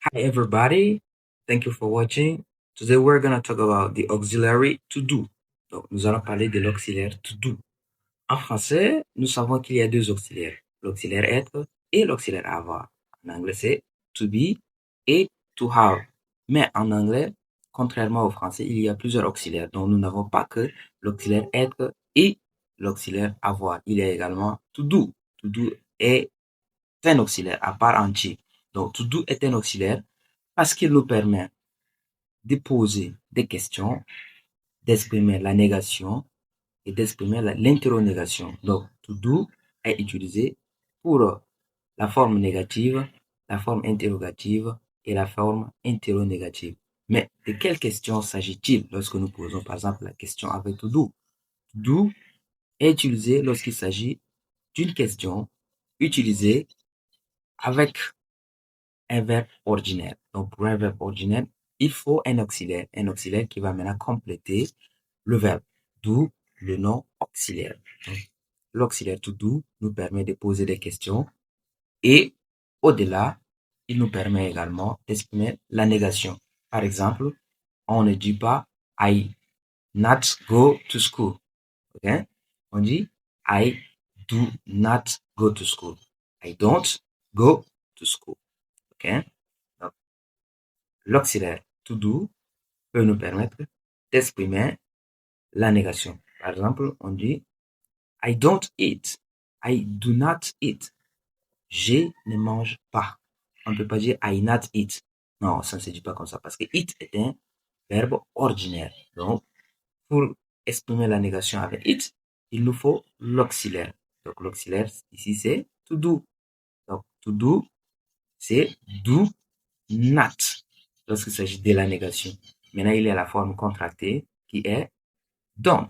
Hi, everybody. Thank you for watching. Today, we're going to talk about the auxiliary to do. Donc, nous allons parler de l'auxiliaire to do. En français, nous savons qu'il y a deux auxiliaires, l'auxiliaire être et l'auxiliaire avoir. En anglais, c'est to be et to have. Mais en anglais, contrairement au français, il y a plusieurs auxiliaires. Donc, nous n'avons pas que l'auxiliaire être et l'auxiliaire avoir. Il y a également to do. To do est un auxiliaire à part entière. Donc, to do est un auxiliaire parce qu'il nous permet de poser des questions, d'exprimer la négation et d'exprimer l'interrogation. Donc, to do est utilisé pour la forme négative, la forme interrogative et la forme interronégative. Mais de quelle question s'agit-il lorsque nous posons par exemple la question avec to do? To do est utilisé lorsqu'il s'agit d'une question utilisée avec un verbe ordinaire. Donc, pour un verbe ordinaire, il faut un auxiliaire qui va maintenant compléter le verbe, d'où le nom auxiliaire. L'auxiliaire to do nous permet de poser des questions et au-delà, il nous permet également d'exprimer la négation. Par exemple, on ne dit pas I not go to school. Okay? On dit I do not go to school. I don't go to school. Okay? L'auxiliaire to do peut nous permettre d'exprimer la négation. Par exemple, on dit I don't eat. I do not eat. Je ne mange pas. On ne peut pas dire I not eat. Non, ça ne se dit pas comme ça parce que eat est un verbe ordinaire. Donc, pour exprimer la négation avec it, il nous faut l'auxiliaire. Donc, l'auxiliaire ici, c'est to do. Donc, to do, c'est do not lorsqu'il s'agit de la négation. Maintenant, il y a la forme contractée qui est don't.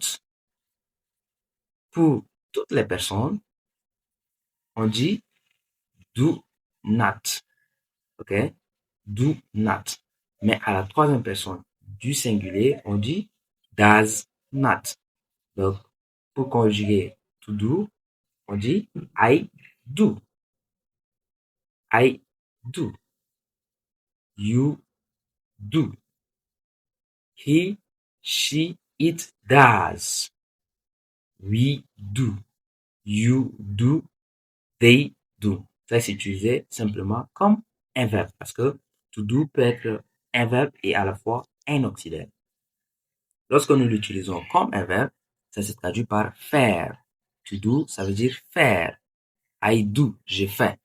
Pour toutes les personnes, on dit do not. OK? Do not. Mais à la troisième personne du singulier, on dit does not. Donc, pour conjuguer to do, on dit I do. I do. You do. He, she, it does. We do. You do. They do. Ça, c'est utilisé simplement comme un verbe parce que to do peut être un verbe et à la fois un auxiliaire. Lorsque nous l'utilisons comme un verbe, ça se traduit par faire. To do, ça veut dire faire. I do, je fais.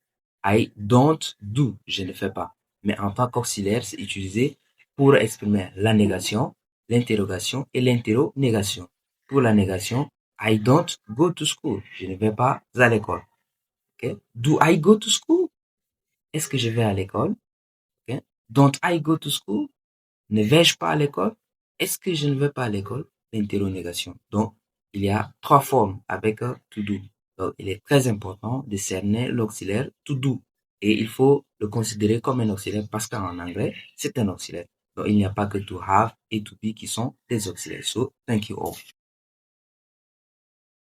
I don't do, je ne fais pas. Mais en tant qu'auxiliaire, c'est utilisé pour exprimer la négation, l'interrogation et l'interrogation. Pour la négation, I don't go to school. Je ne vais pas à l'école. Okay? Do I go to school? Est-ce que je vais à l'école? Okay? Don't I go to school? Ne vais-je pas à l'école? Est-ce que je ne vais pas à l'école? L'interrogation. Donc, il y a trois formes avec to do. Donc, il est très important de cerner l'auxiliaire to do. Et il faut le considérer comme un auxiliaire parce qu'en anglais, c'est un auxiliaire. Donc, il n'y a pas que to have et to be qui sont des auxiliaires. So, thank you all.